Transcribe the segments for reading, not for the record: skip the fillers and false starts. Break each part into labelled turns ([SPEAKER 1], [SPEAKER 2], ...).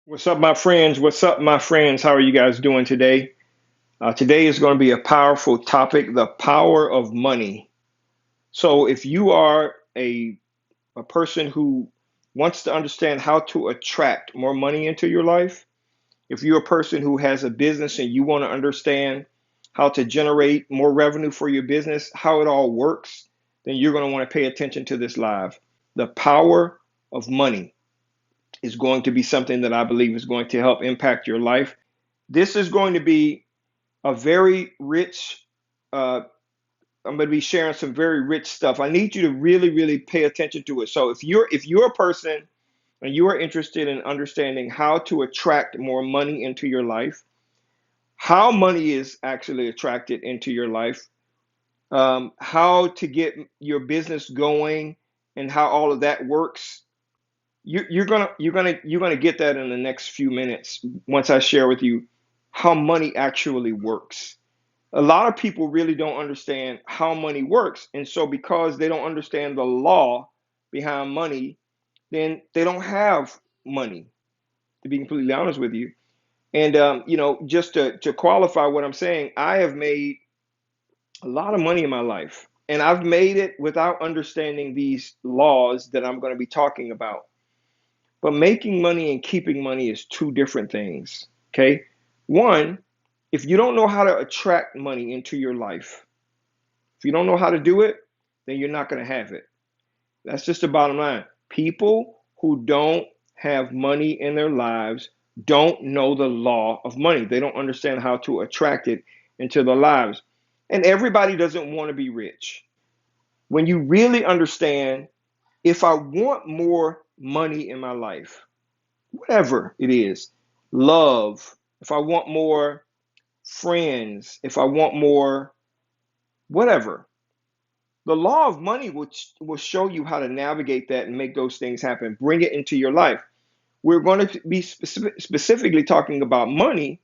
[SPEAKER 1] What's up, my friends? What's up, my friends? How are you guys doing today? Today is going to be a powerful topic, the power of money. So, if you are a person who wants to understand how to attract more money into your life, if you're a person who has a business and you want to understand how to generate more revenue for your business, how it all works, then you're going to want to pay attention to this live. The power of money is going to be something that I believe is going to help impact your life. This is going to be a very rich, uh, I'm going to be sharing some very rich stuff. I need you to really, really pay attention to it. So if you're a person and you are interested in understanding how to attract more money into your life, how money is actually attracted into your life, how to get your business going, and how all of that works, you're gonna get that in the next few minutes once I share with you how money actually works. A lot of people really don't understand how money works, and so because they don't understand the law behind money, then they don't have money. To be completely honest with you, and just to qualify what I'm saying, I have made a lot of money in my life, and I've made it without understanding these laws that I'm going to be talking about. But making money and keeping money is two different things. Okay. One, if you don't know how to attract money into your life, if you don't know how to do it, then you're not going to have it. That's just the bottom line. People who don't have money in their lives don't know the law of money. They don't understand how to attract it into their lives. And everybody doesn't want to be rich. When you really understand, if I want more money in my life, whatever it is, love, if I want more friends, if I want more whatever, the law of money will show you how to navigate that and make those things happen, bring it into your life. We're going to be specifically talking about money,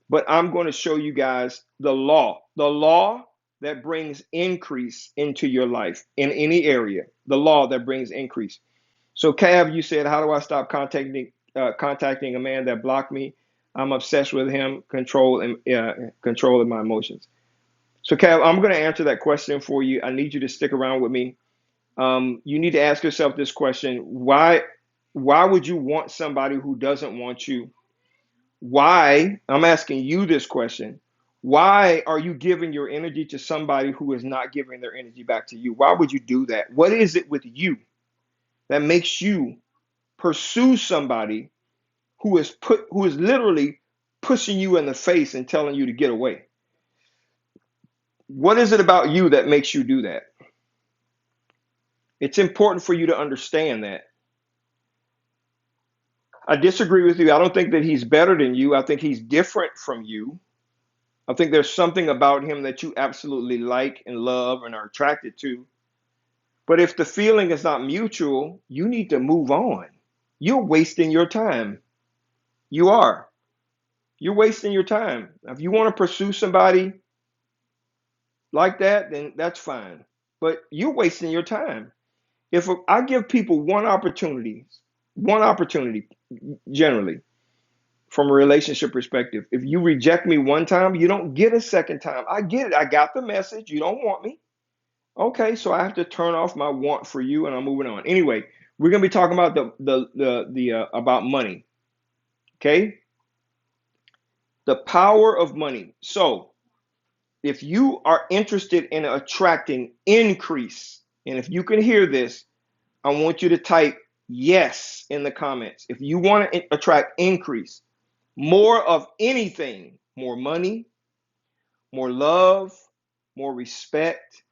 [SPEAKER 1] but I'm going to show you guys the law that brings increase into your life in any area, the law that brings increase. So, Cav, you said, how do I stop contacting a man that blocked me? I'm obsessed with him, controlling my emotions. So, Cav, I'm going to answer that question for you. I need you to stick around with me. You need to ask yourself this question: Why would you want somebody who doesn't want you? Why? I'm asking you this question. Why are you giving your energy to somebody who is not giving their energy back to you? Why would you do that? What is it with you that makes you pursue somebody who is literally pushing you in the face and telling you to get away? What is it about you that makes you do that? It's important for you to understand that. I disagree with you. I don't think that he's better than you. I think he's different from you. I think there's something about him that you absolutely like and love and are attracted to. But if the feeling is not mutual, you need to move on. You're wasting your time. You are. You're wasting your time. If you want to pursue somebody like that, then that's fine. But you're wasting your time. If I give people one opportunity generally from a relationship perspective, if you reject me one time, you don't get a second time. I get it. I got the message. You don't want me. Okay, so I have to turn off my want for you, and I'm moving on. Anyway, we're gonna be talking about the about money. Okay, the power of money. So if you are interested in attracting increase, and if you can hear this, I want you to type yes in the comments. If you want to attract increase, more of anything, more money, more love, more respect,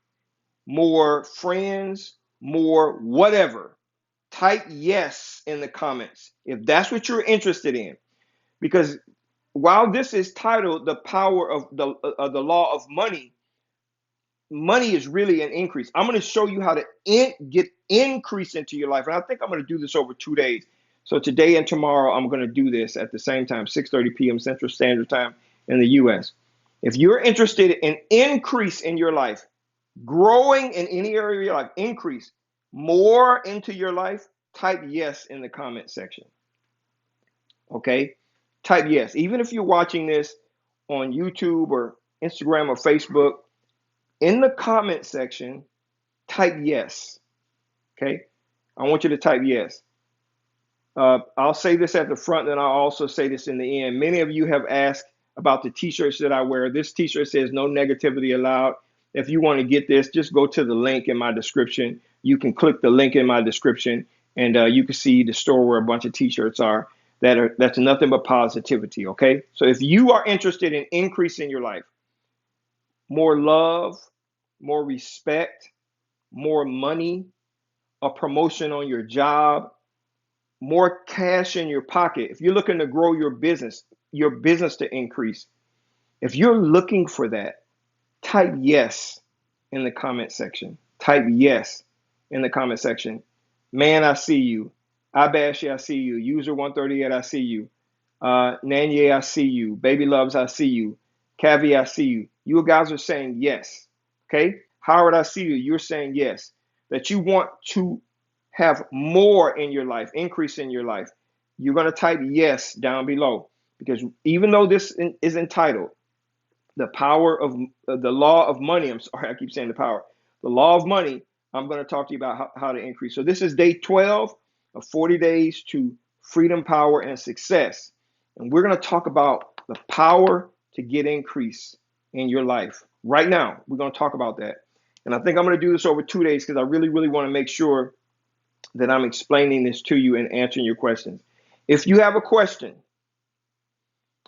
[SPEAKER 1] more friends, more whatever, type yes in the comments if that's what you're interested in. Because while this is titled the power of the law of money, money is really an increase. I'm going to show you how to get increase into your life, and I think I'm going to do this over 2 days. So today and tomorrow, I'm going to do this at the same time, 6:30 p.m. Central Standard Time in the U.S. If you're interested in increase in your life, growing in any area of your life, increase more into your life, type yes in the comment section. Okay? Type yes. Even if you're watching this on YouTube or Instagram or Facebook, in the comment section, type yes. Okay? I want you to type yes. I'll say this at the front, and I'll also say this in the end. Many of you have asked about the t-shirts that I wear. This t-shirt says no negativity allowed. If you want to get this, just go to the link in my description. You can click the link in my description, and you can see the store where a bunch of t-shirts are. That's nothing but positivity. Okay, so if you are interested in increasing your life, more love, more respect, more money, a promotion on your job, more cash in your pocket, if you're looking to grow your business to increase, if you're looking for that, type yes in the comment section. Type yes in the comment section. Man, I see you. Abashi, I see you. User 138, I see you. Nanye, I see you. Baby Loves, I see you. Cavi, I see you. You guys are saying yes. Okay? Howard, I see you. You're saying yes. That you want to have more in your life, increase in your life. You're going to type yes down below, because even though this is entitled the power of the law of money, I'm sorry, I keep saying the power, the law of money, I'm going to talk to you about how to increase. So this is day 12 of 40 days to freedom, power, and success. And we're going to talk about the power to get increase in your life. Right now, we're going to talk about that. And I think I'm going to do this over 2 days because I really, really want to make sure that I'm explaining this to you and answering your questions. If you have a question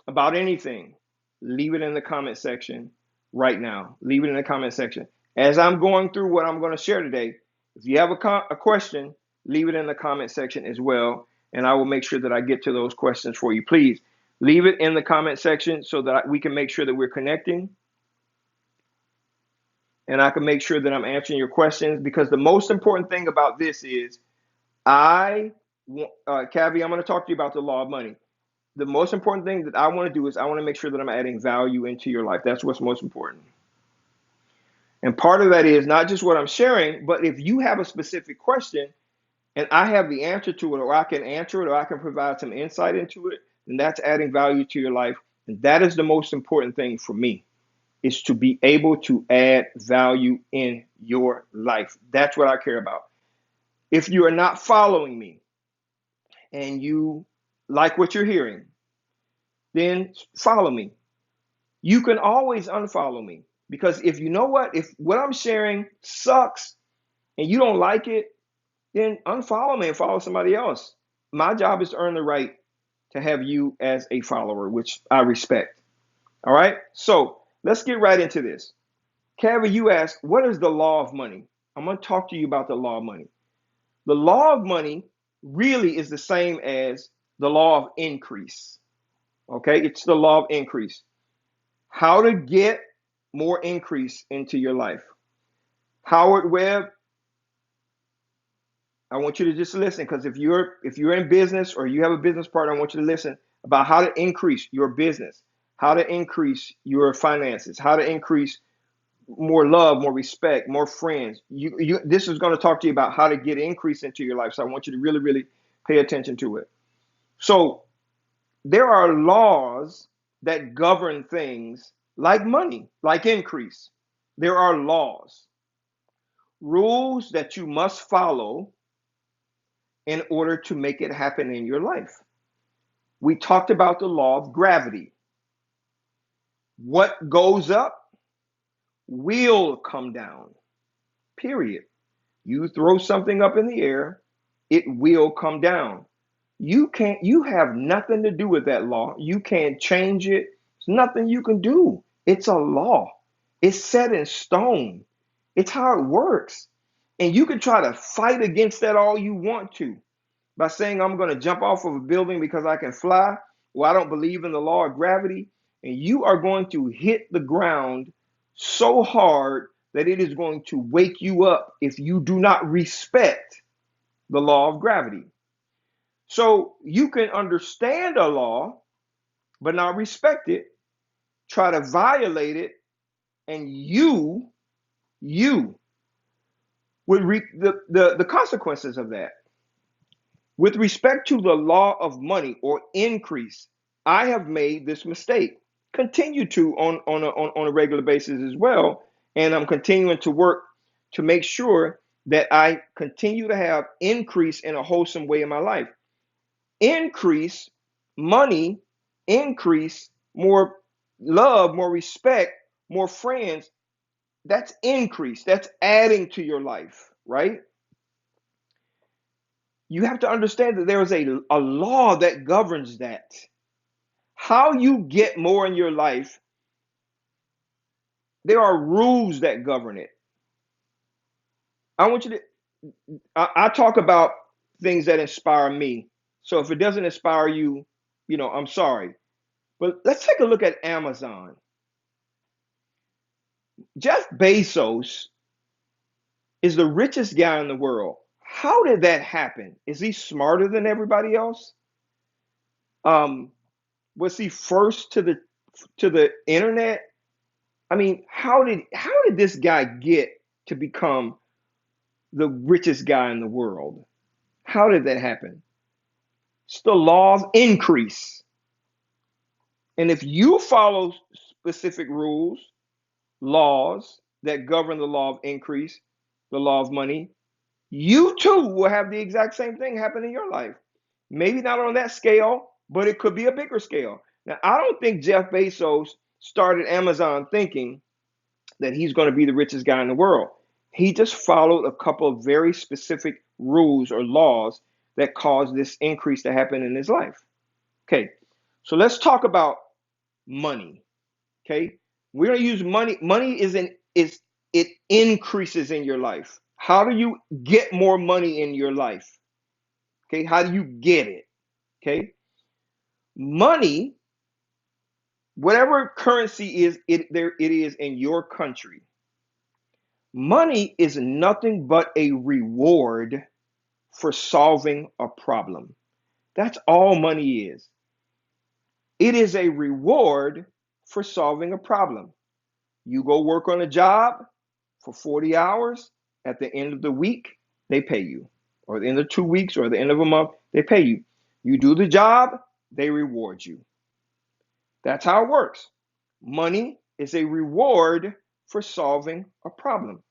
[SPEAKER 1] about anything, leave it in the comment section right now. Leave it in the comment section. As I'm going through what I'm going to share today, if you have a question, leave it in the comment section as well, and I will make sure that I get to those questions for you. Please leave it in the comment section so that we can make sure that we're connecting, and I can make sure that I'm answering your questions, because the most important thing about this is Cavi, I'm going to talk to you about the law of money. The most important thing that I want to do is I want to make sure that I'm adding value into your life. That's what's most important. And part of that is not just what I'm sharing, but if you have a specific question and I have the answer to it, or I can answer it, or I can provide some insight into it, then that's adding value to your life. And that is the most important thing for me, is to be able to add value in your life. That's what I care about. If you are not following me and you like what you're hearing, then follow me. You can always unfollow me, because if you know what, if what I'm sharing sucks and you don't like it, then unfollow me and follow somebody else. My job is to earn the right to have you as a follower, which I respect. All right, so let's get right into this. Cavi, you asked, what is the law of money? I'm going to talk to you about the law of money. The law of money really is the same as the law of increase. Okay, it's the law of increase. How to get more increase into your life. Howard Webb, I want you to just listen, because if you're in business or you have a business partner, I want you to listen about how to increase your business, how to increase your finances, how to increase more love, more respect, more friends. This is going to talk to you about how to get increase into your life. So I want you to really, really pay attention to it. So there are laws that govern things like money, like increase. There are laws, rules that you must follow in order to make it happen in your life. We talked about the law of gravity. What goes up will come down, period. You throw something up in the air, it will come down. You have nothing to do with that law. You can't change it. There's nothing you can do. It's a law. It's set in stone. It's how it works. And you can try to fight against that all you want to by saying, I'm going to jump off of a building because I can fly. Well, I don't believe in the law of gravity. And you are going to hit the ground so hard that it is going to wake you up if you do not respect the law of gravity. So you can understand a law, but not respect it, try to violate it, and you would reap the consequences of that. With respect to the law of money or increase, I have made this mistake. Continue to on a regular basis as well. And I'm continuing to work to make sure that I continue to have increase in a wholesome way in my life. Increase money, increase more love, more respect, more friends. That's increase. That's adding to your life, right? You have to understand that there is a law that governs that. How you get more in your life, there are rules that govern it. I want you to, I talk about things that inspire me. So if it doesn't inspire you, I'm sorry. But let's take a look at Amazon. Jeff Bezos is the richest guy in the world. How did that happen? Is he smarter than everybody else? Um, was he first to the internet? I mean, how did this guy get to become the richest guy in the world? How did that happen? It's the law of increase. And if you follow specific rules, laws that govern the law of increase, the law of money, you too will have the exact same thing happen in your life. Maybe not on that scale, but it could be a bigger scale. Now, I don't think Jeff Bezos started Amazon thinking that he's going to be the richest guy in the world. He just followed a couple of very specific rules or laws that caused this increase to happen in his life. Okay, so let's talk about money. Okay, we're going to use money. Money is it increases in your life. How do you get more money in your life? Okay, how do you get it? Okay, money, whatever currency is it is in your country. Money is nothing but a reward for solving a problem. That's all money is. It is a reward for solving a problem. You go work on a job for 40 hours. At the end of the week, they pay you. Or at the end of 2 weeks or at the end of a month, they pay you. You do the job, they reward you. That's how it works. Money is a reward for solving a problem.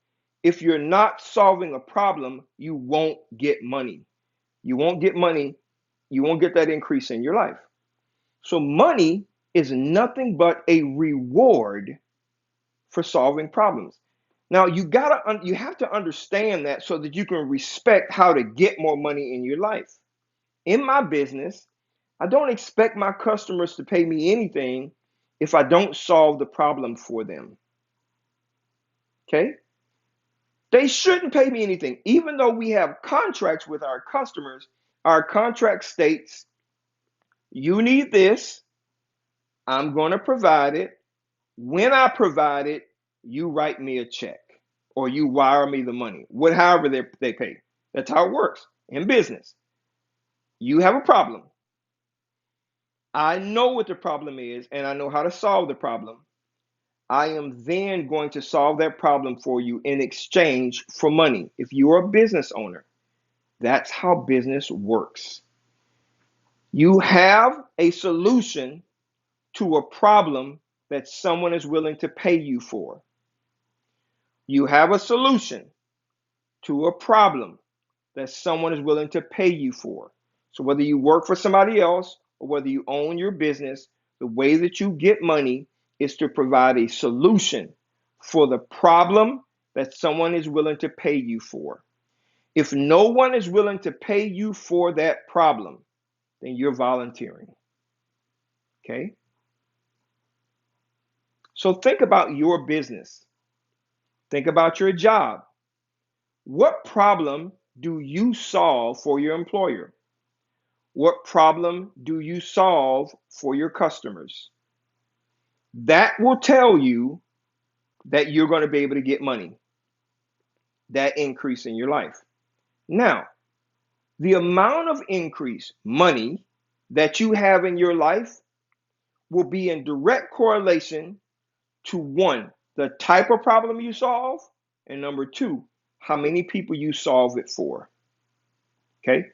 [SPEAKER 1] If you're not solving a problem, you won't get money. You won't get money. You won't get that increase in your life. So, money is nothing but a reward for solving problems. Now, you have to understand that so that you can respect how to get more money in your life. In my business, I don't expect my customers to pay me anything if I don't solve the problem for them. Okay? They shouldn't pay me anything. Even though we have contracts with our customers, our contract states, you need this, I'm going to provide it. When I provide it, you write me a check or you wire me the money, however they pay. That's how it works in business. You have a problem. I know what the problem is and I know how to solve the problem. I am then going to solve that problem for you in exchange for money. If you're a business owner, that's how business works. You have a solution to a problem that someone is willing to pay you for. You have a solution to a problem that someone is willing to pay you for. So whether you work for somebody else or whether you own your business, the way that you get money is to provide a solution for the problem that someone is willing to pay you for. If no one is willing to pay you for that problem, then you're volunteering. Okay? So think about your business. Think about your job. What problem do you solve for your employer? What problem do you solve for your customers? That will tell you that you're going to be able to get money, that increase in your life. Now, the amount of increase, money, that you have in your life will be in direct correlation to one, the type of problem you solve, and number two, how many people you solve it for. Okay?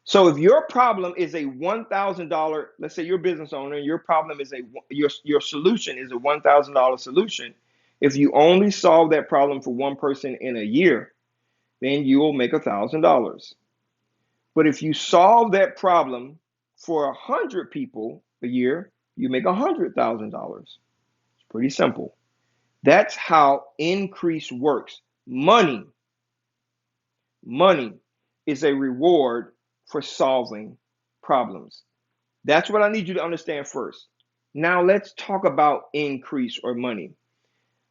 [SPEAKER 1] So if your problem is a $1,000, let's say you're a business owner, and your problem is your solution is a $1,000 solution. If you only solve that problem for one person in a year, then you will make $1,000. But if you solve that problem for 100 people a year, you make $100,000. It's pretty simple. That's how increase works. Money is a reward for solving problems. That's what I need you to understand first. Now let's talk about increase or money.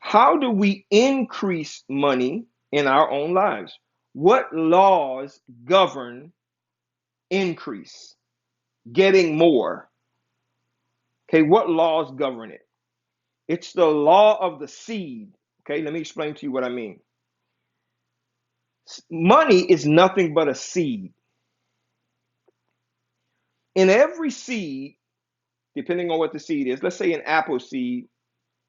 [SPEAKER 1] How do we increase money in our own lives? What laws govern increase, getting more? Okay, what laws govern it? It's the law of the seed. Okay, let me explain to you what I mean. Money is nothing but a seed. In every seed, depending on what the seed is, let's say an apple seed,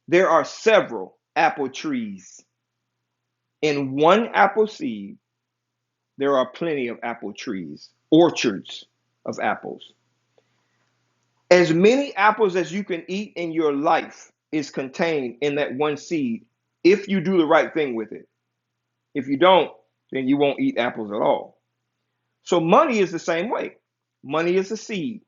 [SPEAKER 1] there are several apple trees. In one apple seed, there are plenty of apple trees, orchards of apples. As many apples as you can eat in your life is contained in that one seed if you do the right thing with it. If you don't, then you won't eat apples at all. So money is the same way. Money is a seed.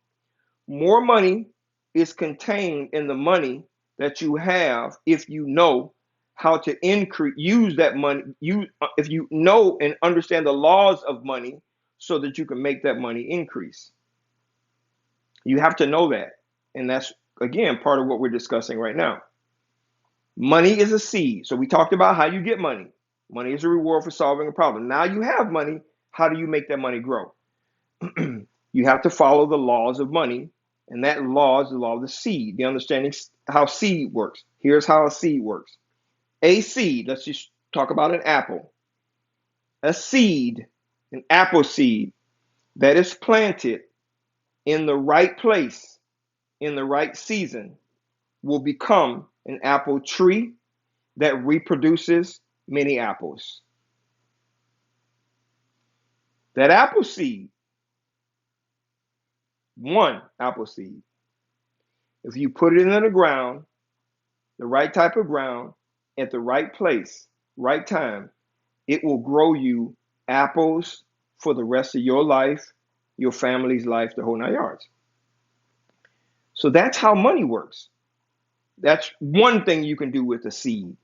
[SPEAKER 1] More money is contained in the money that you have if you know how to increase, use that money. If you know and understand the laws of money so that you can make that money increase. You have to know that. And that's, again, part of what we're discussing right now. Money is a seed. So we talked about how you get money. Money is a reward for solving a problem. Now you have money. How do you make that money grow? You have to follow the laws of money. And that law is the law of the seed, the understanding how seed works. Here's how a seed works. A seed, let's just talk about an apple. A seed, an apple seed that is planted in the right place, in the right season, will become an apple tree that reproduces many apples. That apple seed, one apple seed, if you put it in the ground, the right type of ground, at the right place, right time, it will grow you apples for the rest of your life, your family's life, the whole 9 yards. So that's how money works. That's one thing you can do with a seed.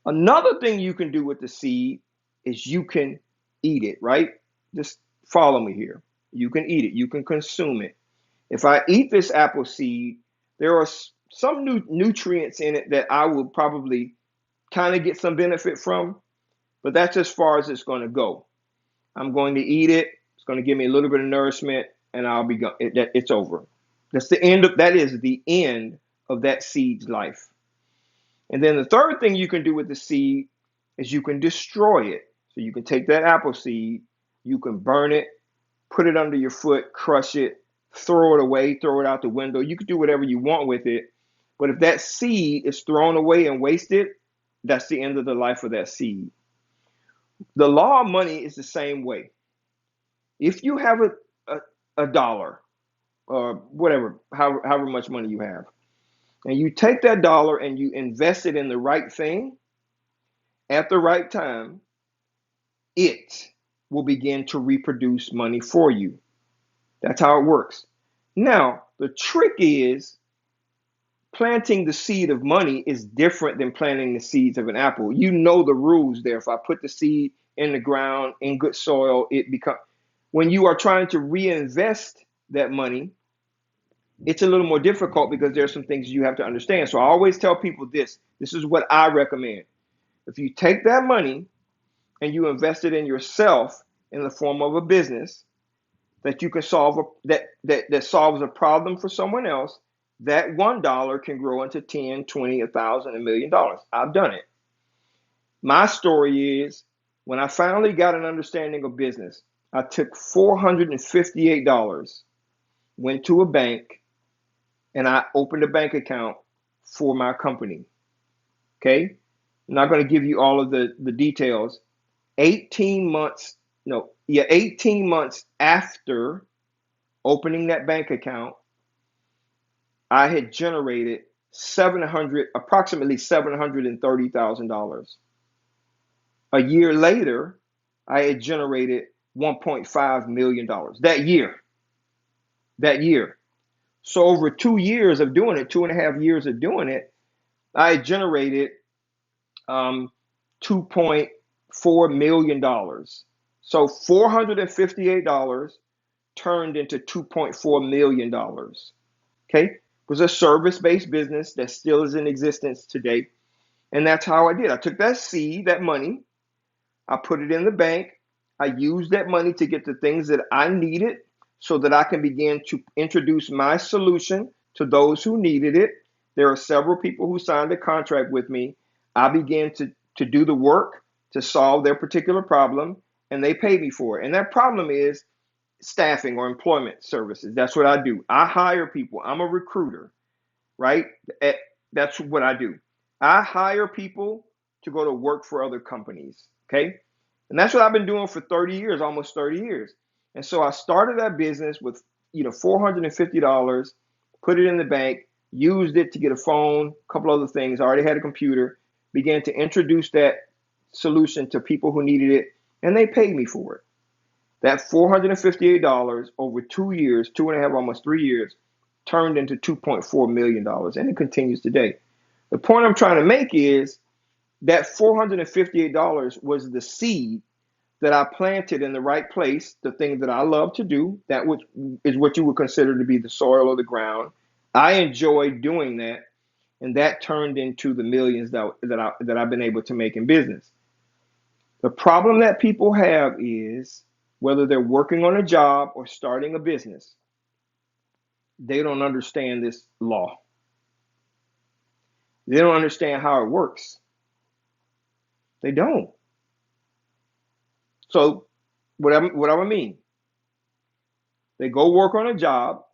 [SPEAKER 1] Another thing you can do with the seed is you can eat it, right? Just follow me here. You can eat it, you can consume it. If I eat this apple seed, there are some nutrients in it that I will probably kind of get some benefit from, but that's as far as it's going to go. I'm going to eat it. It's going to give me a little bit of nourishment, and it's over. That's the end of that is the end of that seed's life. And then the third thing you can do with the seed is you can destroy it. So you can take that apple seed, you can burn it, put it under your foot, crush it, throw it away, throw it out the window. You can do whatever you want with it. But if that seed is thrown away and wasted, that's the end of the life of that seed. The law of money is the same way. If you have a dollar or whatever, however much money you have, and you take that dollar and you invest it in the right thing at the right time, it will begin to reproduce money for you. That's how it works. Now, the trick is planting the seed of money is different than planting the seeds of an apple. You know the rules there. If I put the seed in the ground in good soil, it becomes, when you are trying to reinvest that money, it's a little more difficult because there's some things you have to understand. So I always tell people this. This is what I recommend. If you take that money and you invest it in yourself in the form of a business that you can solve that solves a problem for someone else, that $1 can grow into 10, 20, 1,000, $1,000,000. I've done it. My story is when I finally got an understanding of business, I took $458, went to a bank, and I opened a bank account for my company. Okay? I'm not going to give you all of the details. 18 months No, yeah, 18 months after opening that bank account, I had generated approximately $730,000. A year later, I had generated $1.5 million that year. That year. So over 2 years of doing it, 2.5 years of doing it, I had generated $2.4 million. So $458 turned into $2.4 million. Okay. It was a service-based business that still is in existence today. And that's how I did. I took that seed, that money, I put it in the bank. I used that money to get the things that I needed so that I can begin to introduce my solution to those who needed it. There are several people who signed a contract with me. I began to do the work to solve their particular problem, and they paid me for it. And that problem is staffing or employment services. That's what I do. I hire people. I'm a recruiter, right? That's what I do. I hire people to go to work for other companies. Okay. And that's what I've been doing for 30 years, almost 30 years. And so I started that business with, $450, put it in the bank, used it to get a phone, a couple other things. I already had a computer, began to introduce that solution to people who needed it, and they paid me for it. That $458 over 2 years, 2.5, almost 3 years, turned into $2.4 million, and it continues today. The point I'm trying to make is that $458 was the seed that I planted in the right place, the thing that I love to do, that which is what you would consider to be the soil or the ground. I enjoy doing that, and that turned into the millions that I've been able to make in business. The problem that people have is whether they're working on a job or starting a business, they don't understand this law. They don't understand how it works. They don't. So what I mean, they go work on a job,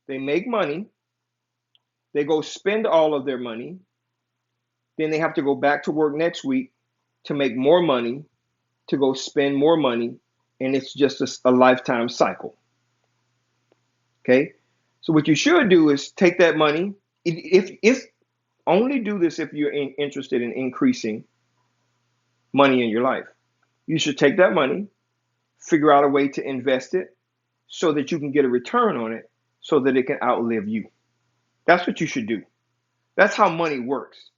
[SPEAKER 1] they make money, they go spend all of their money, then they have to go back to work next week to make more money, to go spend more money, and it's just a lifetime cycle. Okay? So what you should do is take that money, if only do this if you're interested in increasing money in your life. You should take that money, figure out a way to invest it so that you can get a return on it so that it can outlive you. That's what you should do. That's how money works.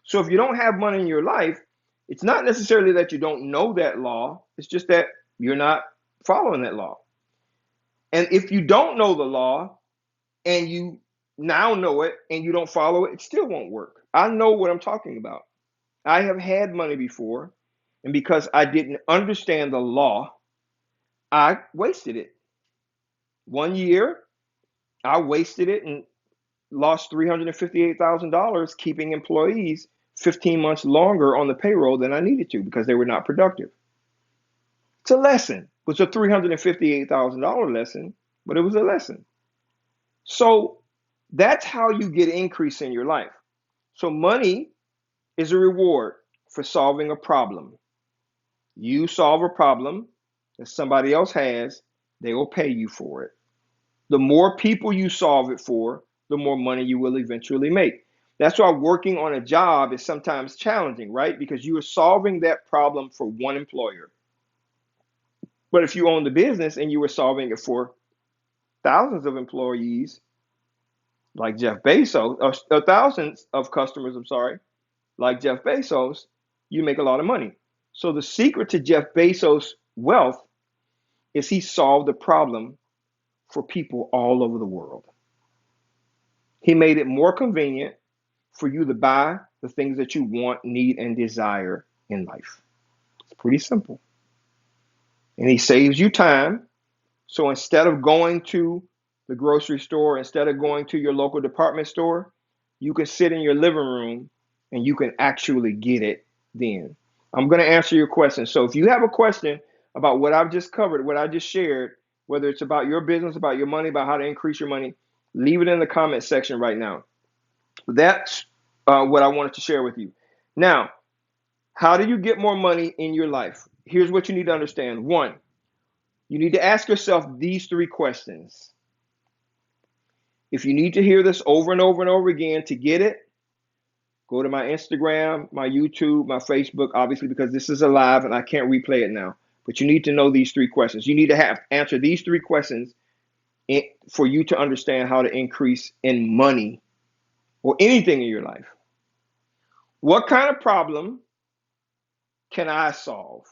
[SPEAKER 1] So if you don't have money in your life, it's not necessarily that you don't know that law, it's just that you're not following that law. And if you don't know the law and you now know it and you don't follow it, it still won't work. I know what I'm talking about. I have had money before, and because I didn't understand the law, I wasted it. 1 year, I wasted it and lost $358,000 keeping employees 15 months longer on the payroll than I needed to because they were not productive. It's a lesson. It was a $358,000 lesson, but it was a lesson. So that's how you get increase in your life. So money is a reward for solving a problem. You solve a problem that somebody else has, they will pay you for it. The more people you solve it for, the more money you will eventually make. That's why working on a job is sometimes challenging, right? Because you are solving that problem for one employer. But if you own the business and you were solving it for thousands of employees, like Jeff Bezos, or thousands of customers, I'm sorry, like Jeff Bezos, you make a lot of money. So the secret to Jeff Bezos' wealth is he solved the problem for people all over the world. He made it more convenient for you to buy the things that you want, need, and desire in life. It's pretty simple. And he saves you time. So instead of going to the grocery store, instead of going to your local department store, you can sit in your living room and you can actually get it then. I'm going to answer your question. So if you have a question about what I've just covered, what I just shared, whether it's about your business, about your money, about how to increase your money, leave it in the comment section right now. That's what I wanted to share with you. Now, how do you get more money in your life? here's what you need to understand. One, you need to ask yourself these three questions. If you need to hear this over and over and over again to get it, go to my Instagram, my YouTube, my Facebook, obviously, because this is a live and I can't replay it now. But you need to know these three questions. You need to have answer these three questions for you to understand how to increase in money or anything in your life. What kind of problem can I solve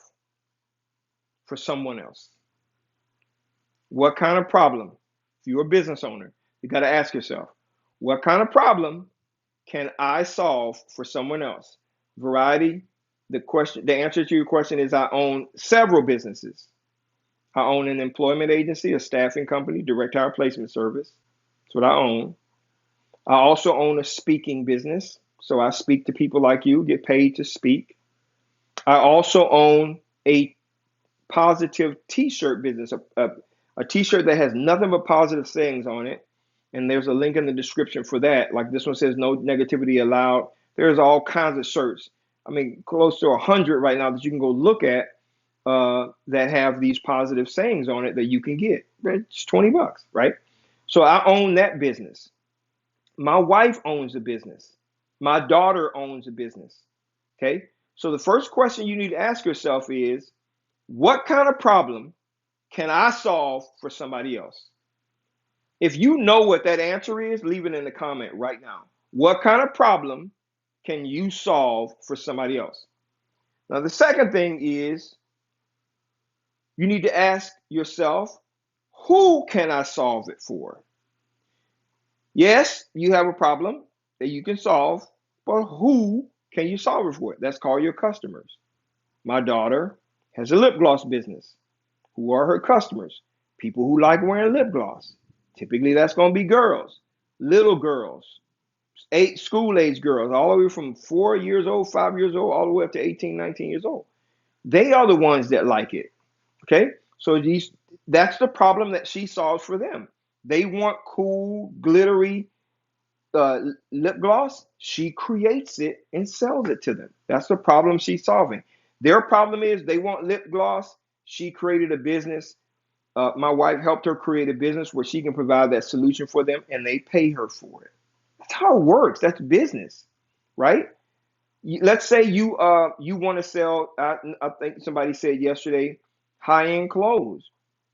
[SPEAKER 1] for someone else? What kind of problem? If you're a business owner, you got to ask yourself, what kind of problem can I solve for someone else? Variety, the answer to your question is I own several businesses. I own an employment agency, a staffing company, direct hire placement service. That's what I own. I also own a speaking business. So I speak to people like you, get paid to speak. I also own a positive t-shirt business, a t-shirt that has nothing but positive sayings on it. And there's a link in the description for that. Like this one says, no negativity allowed. There's all kinds of shirts. I mean, close to 100 right now that you can go look at that have these positive sayings on it that you can get. It's $20, right? So I own that business. My wife owns a business. My daughter owns a business. Okay. So the first question you need to ask yourself is, what kind of problem can I solve for somebody else? If you know what that answer is, leave it in the comment right now. What kind of problem can you solve for somebody else? Now, the second thing is you need to ask yourself, who can I solve it for? Yes, you have a problem that you can solve, but who can you solve it for? That's called your customers. My daughter has a lip gloss business. Who are her customers? People who like wearing lip gloss. Typically, that's going to be girls, little girls, school age girls, all the way from 4 years old, 5 years old, all the way up to 18, 19 years old. They are the ones that like it. Okay, so that's the problem that she solves for them. They want cool, glittery lip gloss. She creates it and sells it to them. That's the problem she's solving. Their problem is they want lip gloss. She created a business. My wife helped her create a business where she can provide that solution for them, and they pay her for it. That's how it works. That's business, right? Let's say you want to sell. I think somebody said yesterday, high-end clothes.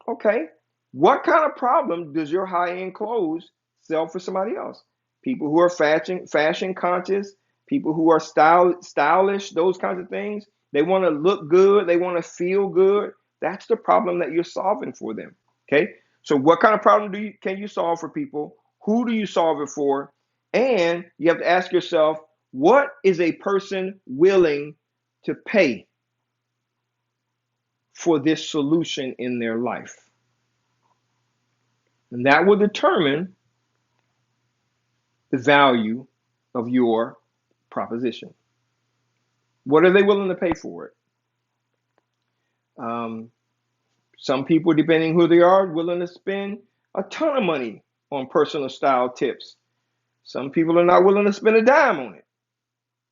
[SPEAKER 1] Okay, what kind of problem does your high-end clothes sell for somebody else? People who are fashion conscious, people who are stylish, those kinds of things. They want to look good. They want to feel good. That's the problem that you're solving for them. Okay, so what kind of problem can you solve for people? Who do you solve it for? And you have to ask yourself, what is a person willing to pay for this solution in their life? And that will determine the value of your proposition. What are they willing to pay for it? Some people, depending who they are, willing to spend a ton of money on personal style tips. Some people are not willing to spend a dime on it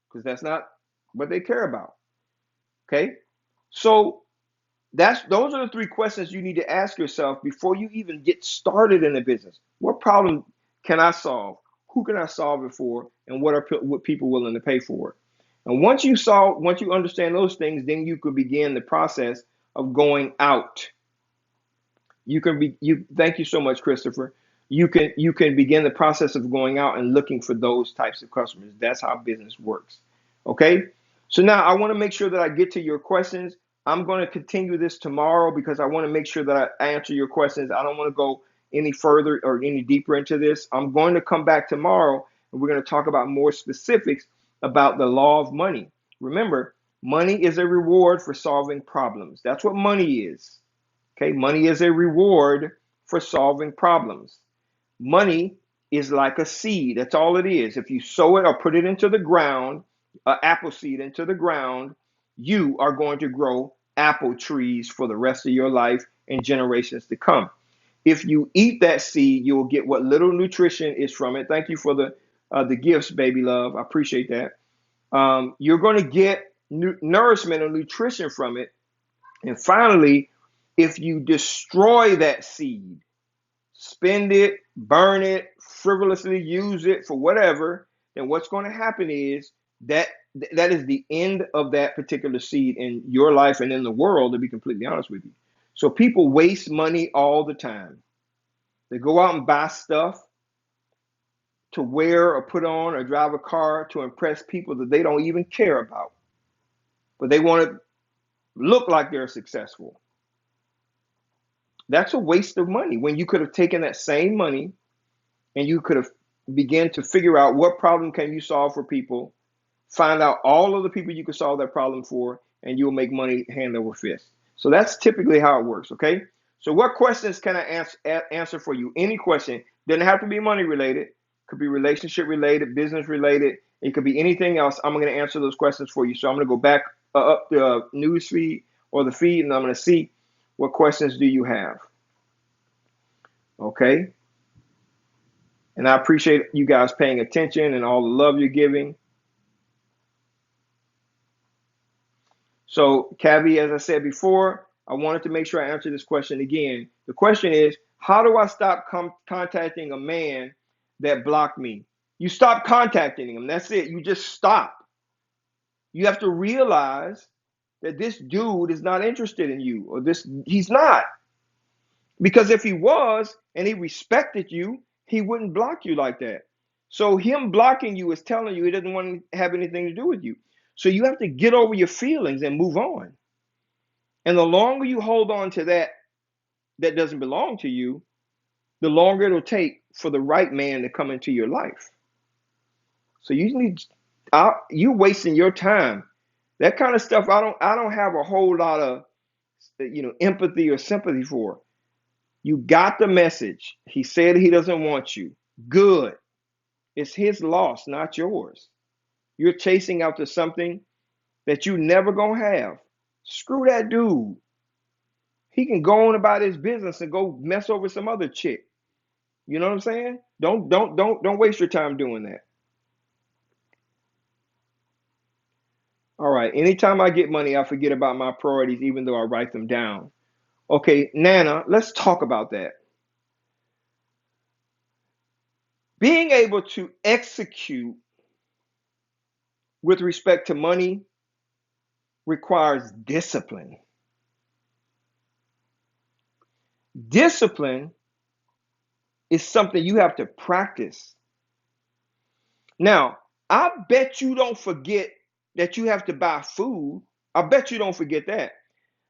[SPEAKER 1] because that's not what they care about. Okay, so those are the three questions you need to ask yourself before you even get started in a business. What problem can I solve? Who can I solve it for? And what people willing to pay for it? And once you understand those things, then you could begin the process of going out. Thank you so much, Christopher. You can begin the process of going out and looking for those types of customers. That's how business works. Okay? So now I want to make sure that I get to your questions. I'm going to continue this tomorrow because I want to make sure that I answer your questions. I don't want to go any further or any deeper into this. I'm going to come back tomorrow and we're going to talk about more specifics about the law of money. Remember, money is a reward for solving problems. That's what money is. Okay, money is a reward for solving problems. Money is like a seed. That's all it is. If you sow it or put it into the ground, an apple seed into the ground, you are going to grow apple trees for the rest of your life and generations to come. If you eat that seed, you will get what little nutrition is from it. Thank you for the gifts, baby love. I appreciate that. You're going to get nourishment or nutrition from it, And finally, if you destroy that seed, spend it, burn it, frivolously use it for whatever, then what's going to happen is that that is the end of that particular seed in your life and in the world, to be completely honest with you. So people waste money all the time. They go out and buy stuff to wear or put on or drive a car to impress people that they don't even care about. But they want to look like they're successful. That's a waste of money when you could have taken that same money and you could have began to figure out what problem can you solve for people, find out all of the people you can solve that problem for, and you'll make money hand over fist. So that's typically how it works, okay? So what questions can I answer for you? Any question. Doesn't have to be money related. Could be relationship related, business related. It could be anything else. I'm going to answer those questions for you. So I'm going to go back up the news feed or the feed, and I'm going to see what questions do you have, okay? And I appreciate you guys paying attention and all the love you're giving. So, Cavi, as I said before, I wanted to make sure I answer this question again. The question is, how do I stop contacting a man that blocked me? You stop contacting him. That's it. You just stop. You have to realize that this dude is not interested in you, or he's not. Because if he was and he respected you, he wouldn't block you like that. So him blocking you is telling you he doesn't want to have anything to do with you. So you have to get over your feelings and move on. And the longer you hold on to that doesn't belong to you, the longer it'll take for the right man to come into your life. So you wasting your time. That kind of stuff I don't have a whole lot of empathy or sympathy for. You got the message. He said he doesn't want you. Good. It's his loss, not yours. You're chasing after something that you never gonna have. Screw that dude. He can go on about his business and go mess over some other chick. You know what I'm saying? Don't waste your time doing that. All right. Anytime I get money, I forget about my priorities, even though I write them down. Okay, Nana, let's talk about that. Being able to execute with respect to money requires discipline. Discipline is something you have to practice. Now, I bet you don't forget that you have to buy food. I bet you don't forget that.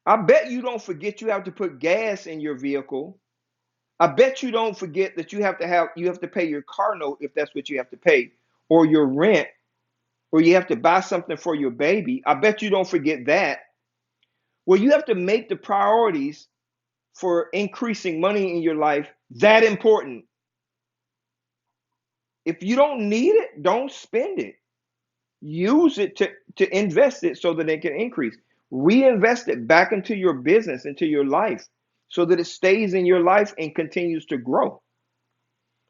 [SPEAKER 1] I bet you don't forget you have to put gas in your vehicle. I bet you don't forget that you have to pay your car note if that's what you have to pay, or your rent, or you have to buy something for your baby. I bet you don't forget that. Well, you have to make the priorities for increasing money in your life that important. If you don't need it, don't spend it. Use it to invest it so that it can increase. Reinvest it back into your business, into your life, so that it stays in your life and continues to grow.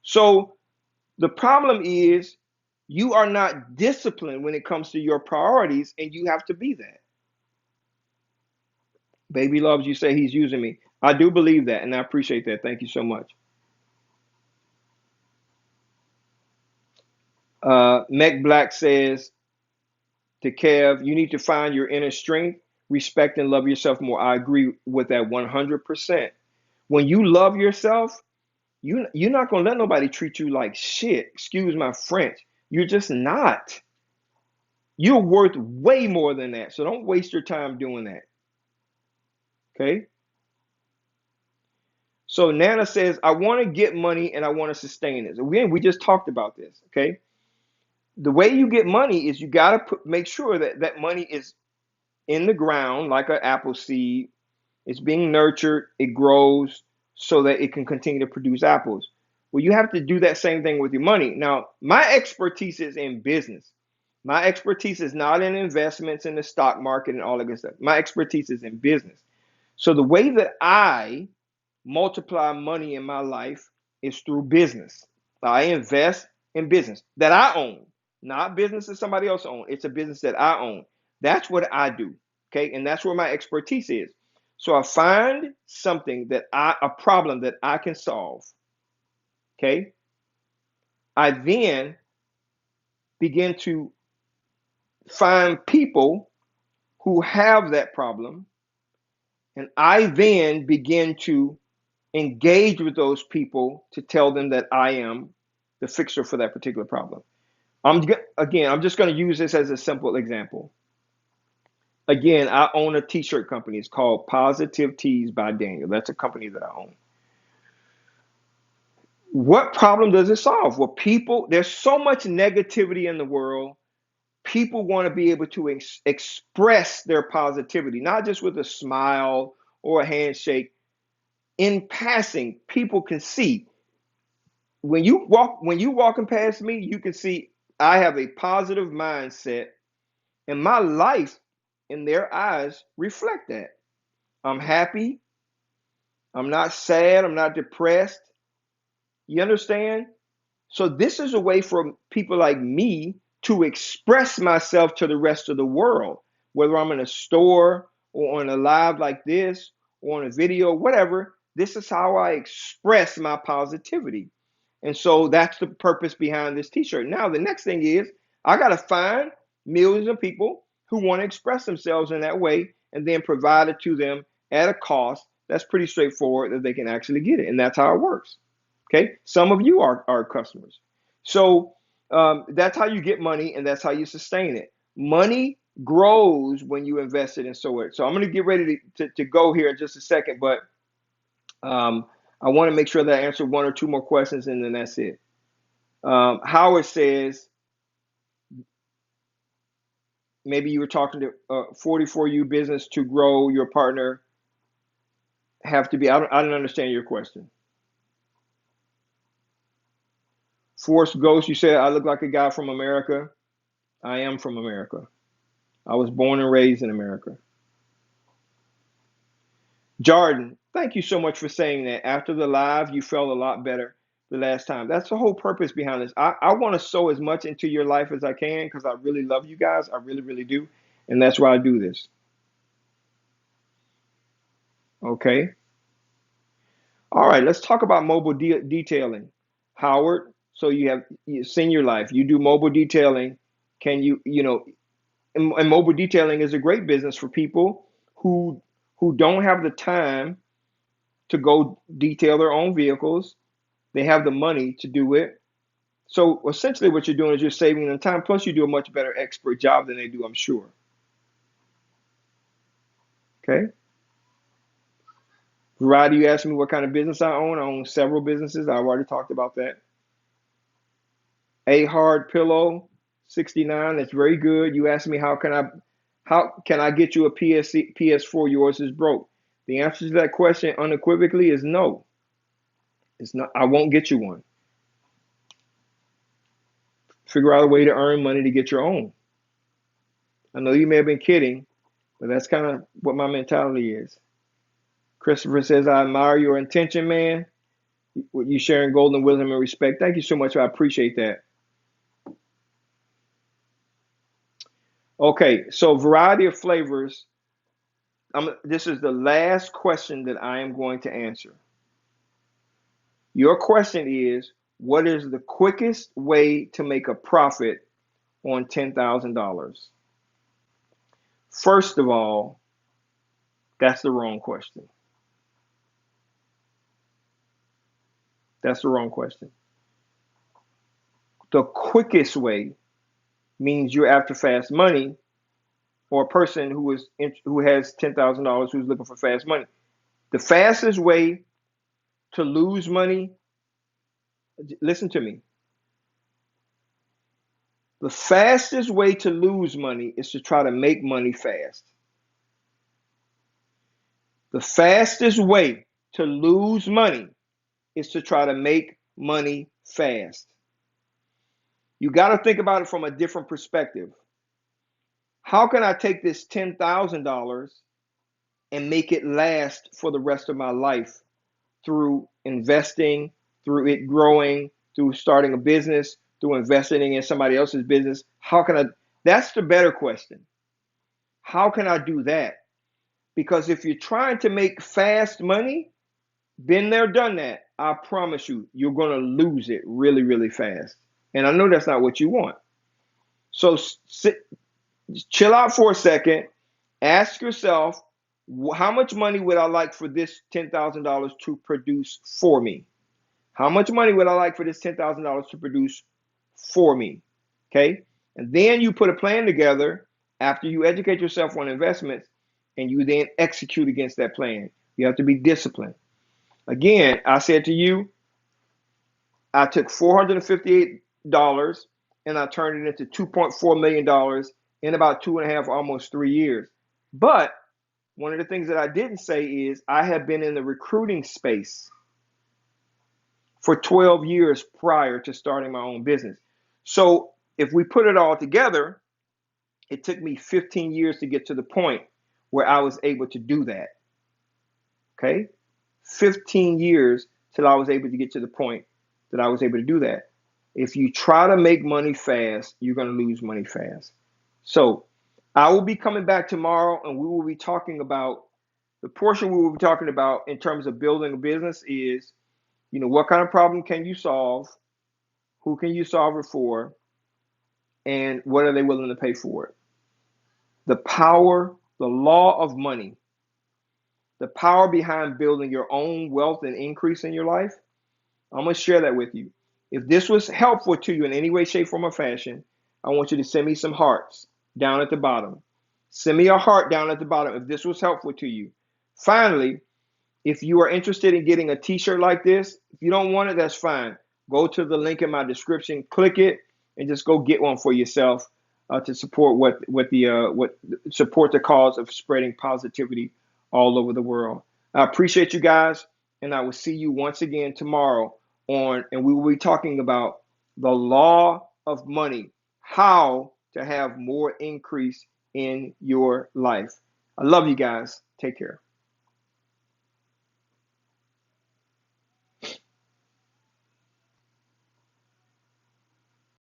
[SPEAKER 1] So the problem is you are not disciplined when it comes to your priorities, and you have to be that. Baby loves you say he's using me. I do believe that, and I appreciate that. Thank you so much. Meg Black says to Kev, you need to find your inner strength, respect, and love yourself more. I agree with that 100%. When you love yourself, you're not going to let nobody treat you like shit. Excuse my French. You're just not. You're worth way more than that. So don't waste your time doing that. Okay? So Nana says, I want to get money and I want to sustain this. Again, we just talked about this. Okay? The way you get money is you got to make sure that that money is in the ground like an apple seed. It's being nurtured, it grows so that it can continue to produce apples. Well, you have to do that same thing with your money. Now, my expertise is in business. My expertise is not in investments in the stock market and all that good stuff. My expertise is in business. So the way that I multiply money in my life is through business. I invest in business that I own, not business that somebody else owns. It's a business that I own. That's what I do. Okay. And that's where my expertise is. So I find something a problem that I can solve. Okay. I then begin to find people who have that problem. And I then begin to engage with those people to tell them that I am the fixer for that particular problem. I'm just going to use this as a simple example. Again, I own a t-shirt company. It's called Positive Tees by Daniel. That's a company that I own. What problem does it solve? Well, there's so much negativity in the world. People want to be able to express their positivity, not just with a smile or a handshake. In passing, people can see when you walking past me, you can see I have a positive mindset, and my life in their eyes reflect that. I'm happy. I'm not sad. I'm not depressed. You understand? So this is a way for people like me to express myself to the rest of the world, whether I'm in a store or on a live like this or on a video, whatever. This is how I express my positivity. And so that's the purpose behind this t-shirt. Now, the next thing is I got to find millions of people who want to express themselves in that way and then provide it to them at a cost that's pretty straightforward that they can actually get it. And that's how it works. Okay. Some of you are customers. So that's how you get money and that's how you sustain it. Money grows when you invest it and sow it. So I'm going to get ready to go here in just a second, but um, I want to make sure that I answer one or two more questions and then that's it. Howard says, maybe you were talking to 44U business to grow your partner have to be, I don't understand your question. Force Ghost, you said, I look like a guy from America. I am from America. I was born and raised in America. Jordan, thank you so much for saying that. After the live, you felt a lot better the last time. That's the whole purpose behind this. I want to sow as much into your life as I can because I really love you guys. I really, really do. And that's why I do this. Okay. All right. Let's talk about mobile detailing. Howard, so you senior life. You do mobile detailing. Can and mobile detailing is a great business for people who don't have the time to go detail their own vehicles. They have the money to do it. So essentially what you're doing is you're saving them time. Plus you do a much better expert job than they do, I'm sure. Okay. Variety, you asked me what kind of business I own. I own several businesses. I've already talked about that. A Hard Pillow 69. That's very good. You asked me how can I get you a PS4? Yours is broke. The answer to that question unequivocally is no. It's not. I won't get you one. Figure out a way to earn money to get your own. I know you may have been kidding, but that's kind of what my mentality is. Christopher says, I admire your intention, man. You sharing golden wisdom and respect. Thank you so much. I appreciate that. Okay, so variety of flavors. This is the last question that I am going to answer. Your question is, what is the quickest way to make a profit on $10,000? First of all, that's the wrong question. That's the wrong question. The quickest way means you're after fast money, or a person who has $10,000 who's looking for fast money. The fastest way to lose money, listen to me. The fastest way to lose money is to try to make money fast. The fastest way to lose money is to try to make money fast. You got to think about it from a different perspective. How can I take this $10,000 and make it last for the rest of my life through investing, through it growing, through starting a business, through investing in somebody else's business? How can I? That's the better question. How can I do that? Because if you're trying to make fast money, been there, done that. I promise you, you're going to lose it really, really fast. And I know that's not what you want. So chill out for a second. Ask yourself, how much money would I like for this $10,000 to produce for me? How much money would I like for this $10,000 to produce for me? Okay. And then you put a plan together after you educate yourself on investments and you then execute against that plan. You have to be disciplined. Again, I said to you, I took $458 and I turned it into $2.4 million in about 2.5, almost 3 years. But one of the things that I didn't say is I have been in the recruiting space for 12 years prior to starting my own business. So if we put it all together, it took me 15 years to get to the point where I was able to do that. Okay? 15 years till I was able to get to the point that I was able to do that. If you try to make money fast, you're going to lose money fast. So I will be coming back tomorrow and we will be talking about the portion we will be talking about in terms of building a business is, what kind of problem can you solve? Who can you solve it for? And what are they willing to pay for it? The power, the law of money, the power behind building your own wealth and increase in your life. I'm going to share that with you. If this was helpful to you in any way, shape, form, or fashion, I want you to send me some hearts down at the bottom. Send me a heart down at the bottom if this was helpful to you. Finally, if you are interested in getting a t-shirt like this, if you don't want it, that's fine. Go to the link in my description, click it, and just go get one for yourself to support what support the cause of spreading positivity all over the world. I appreciate you guys, and I will see you once again tomorrow and we will be talking about the law of money, how to have more increase in your life. I love you guys. Take care.